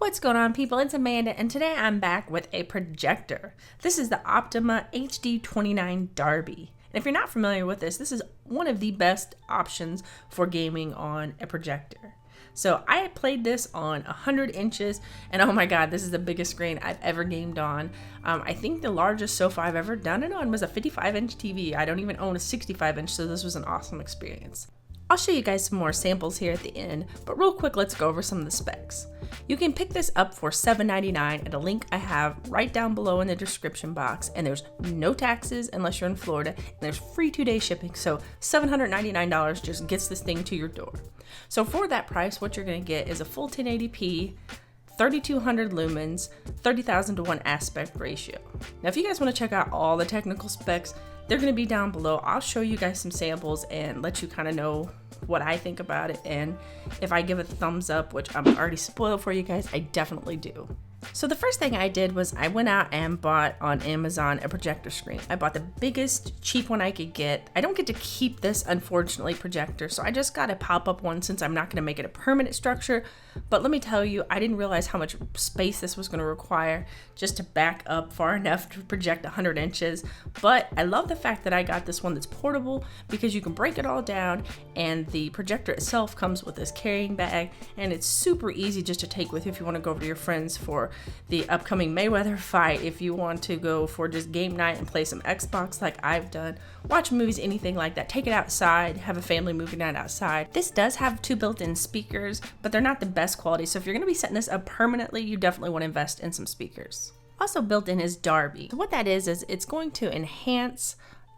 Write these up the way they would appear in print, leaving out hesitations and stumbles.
What's going on, people? It's Amanda, and today I'm back with a projector. This is the OPTOMA HD29DARBEE. And if you're not familiar with this is one of the best options for gaming on a projector. So I played this on 100 inches, and oh my god, this is the biggest screen I've ever gamed on. I think the largest sofa I've ever done it on was a 55-inch TV. I don't even own a 65-inch, so this was an awesome experience. I'll show you guys some more samples here at the end, but real quick, let's go over some of the specs. You can pick this up for $7.99 at a link I have right down below in the description box, and there's no taxes unless you're in Florida, and there's free 2-day shipping, so $799 just gets this thing to your door. So for that price, what you're going to get is a full 1080p, 3200 lumens, 30,000 to 1 aspect ratio. Now if you guys want to check out all the technical specs, they're going to be down below. I'll show you guys some samples and let you kind of know what I think about it, and if I give it a thumbs up, which I'm already spoiled for you guys, I definitely do. So the first thing I did was I went out and bought on Amazon a projector screen. I bought the biggest cheap one I could get. I don't get to keep this, unfortunately, projector, so I just got a pop-up one since I'm not going to make it a permanent structure. But let me tell you, I didn't realize how much space this was going to require just to back up far enough to project 100 inches. But I love the fact that I got this one that's portable because you can break it all down, and the projector itself comes with this carrying bag, and it's super easy just to take with you if you want to go over to your friends for the upcoming Mayweather fight, if you want to go for just game night and play some Xbox like I've done, watch movies, anything like that. Take it outside, have a family movie night outside. This does have 2 built-in speakers, but they're not the best quality, so if you're going to be setting this up permanently, you definitely want to invest in some speakers. Also built in is DARBEE. So what that is it's going to enhance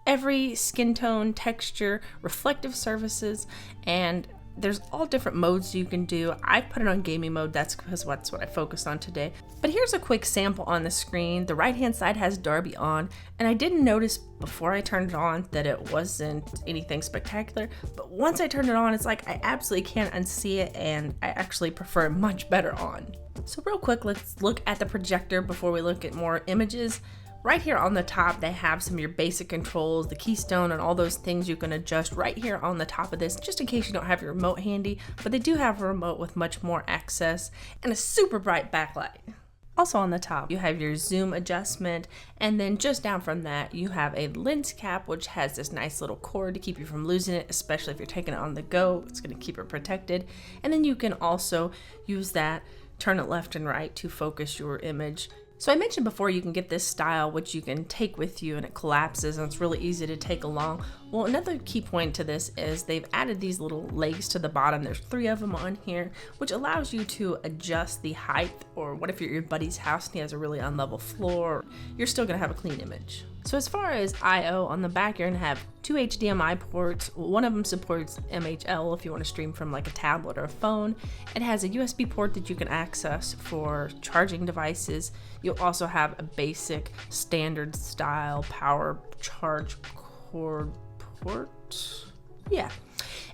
every skin tone, texture, reflective surfaces, and there's all different modes you can do. I put it on gaming mode, that's because that's what I focused on today. But here's a quick sample on the screen. The right hand side has DARBEE on, and I didn't notice before I turned it on that it wasn't anything spectacular, but once I turned it on, it's like I absolutely can't unsee it, and I actually prefer it much better on. So real quick, let's look at the projector before we look at more images. Right here on the top, they have some of your basic controls, the keystone, and all those things you can adjust right here on the top of this, just in case you don't have your remote handy, but they do have a remote with much more access and a super bright backlight. Also on the top, you have your zoom adjustment, and then just down from that, you have a lens cap, which has this nice little cord to keep you from losing it, especially if you're taking it on the go. It's going to keep it protected. And then you can also use that, turn it left and right to focus your image. So I mentioned before you can get this style which you can take with you, and it collapses and it's really easy to take along. Well, another key point to this is they've added these little legs to the bottom. There's 3 of them on here, which allows you to adjust the height, or what if you're at your buddy's house and he has a really unlevel floor, you're still gonna have a clean image. So as far as I/O, on the back you're gonna have 2 HDMI ports. One of them supports MHL if you want to stream from like a tablet or a phone. It has a USB port that you can access for charging devices. You'll also have a basic standard style power charge cord port. Yeah.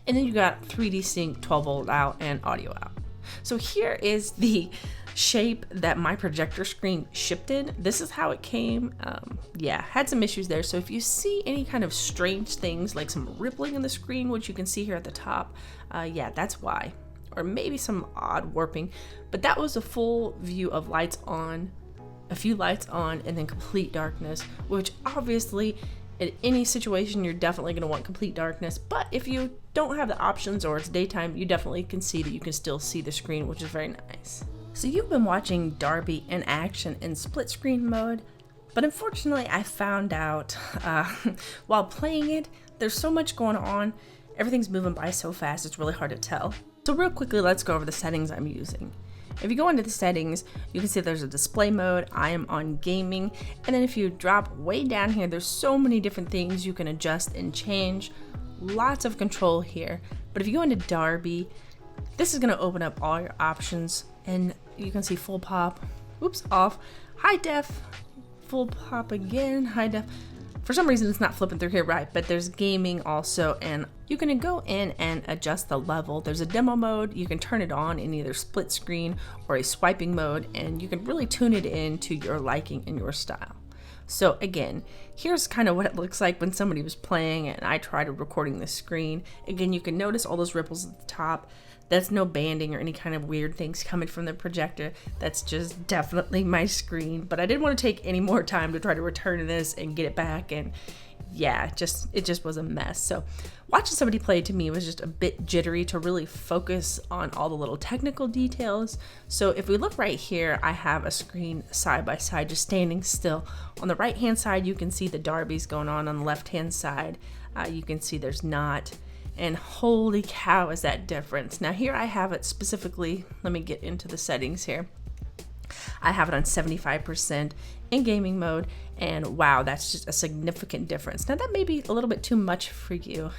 And then you got 3D sync, 12 volt out, and audio out. So here is the shape that my projector screen shipped in. This is how it came. Yeah, had some issues there. So if you see any kind of strange things like some rippling in the screen, which you can see here at the top, yeah, that's why. Or maybe some odd warping. But that was a full view of lights on, a few lights on, and then complete darkness, which obviously in any situation you're definitely going to want complete darkness. But if you don't have the options or it's daytime, you definitely can see that you can still see the screen, which is very nice. So you've been watching DARBEE in action in split screen mode, but unfortunately I found out while playing it, there's so much going on, everything's moving by so fast, it's really hard to tell. So real quickly, let's go over the settings I'm using. If you go into the settings, you can see there's a display mode, I am on gaming, and then if you drop way down here, there's so many different things you can adjust and change, lots of control here. But if you go into DARBEE, this is going to open up all your options, and you can see full pop, oops, off, high def, full pop again, high def. For some reason it's not flipping through here right, but there's gaming also, and you can go in and adjust the level. There's a demo mode, you can turn it on in either split screen or a swiping mode, and you can really tune it in to your liking and your style. So again, here's kind of what it looks like when somebody was playing and I tried recording the screen. Again, you can notice all those ripples at the top. That's no banding or any kind of weird things coming from the projector. That's just definitely my screen. But I didn't want to take any more time to try to return this and get it back. And yeah, it just was a mess. So watching somebody play to me was just a bit jittery to really focus on all the little technical details. So if we look right here, I have a screen side by side, just standing still. On the right hand side, you can see the Darbees going on the left hand side, you can see there's not. And holy cow, is that difference. Now here I have it specifically, let me get into the settings here. I have it on 75% in gaming mode, and wow, that's just a significant difference. Now that may be a little bit too much for you.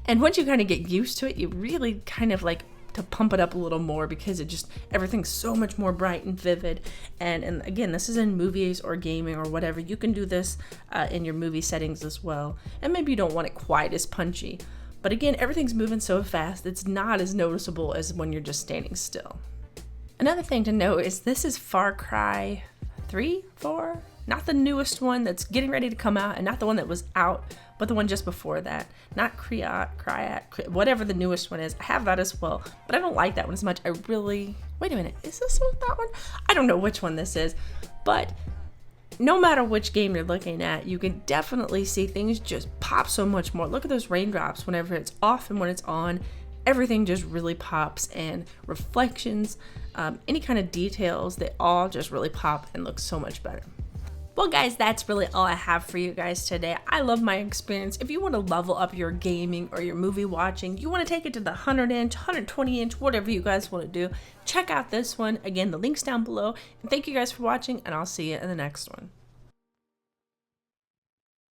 And once you kind of get used to it, you really kind of like to pump it up a little more because it just, everything's so much more bright and vivid. And again, this is in movies or gaming or whatever. You can do this in your movie settings as well. And maybe you don't want it quite as punchy. But again, everything's moving so fast, it's not as noticeable as when you're just standing still. Another thing to note is this is Far Cry 3, 4, not the newest one that's getting ready to come out, and not the one that was out, but the one just before that. Not Kriat, whatever the newest one is. I have that as well, but I don't like that one as much. Wait a minute, is this one that one? I don't know which one this is, but no matter which game you're looking at, you can definitely see things just pop so much more. Look at those raindrops whenever it's off and when it's on. Everything just really pops, and reflections, any kind of details, they all just really pop and look so much better. Well guys, that's really all I have for you guys today. I love my experience. If you want to level up your gaming or your movie watching, you want to take it to the 100-inch, 120-inch, whatever you guys want to do, check out this one. Again, the link's down below. And thank you guys for watching, and I'll see you in the next one.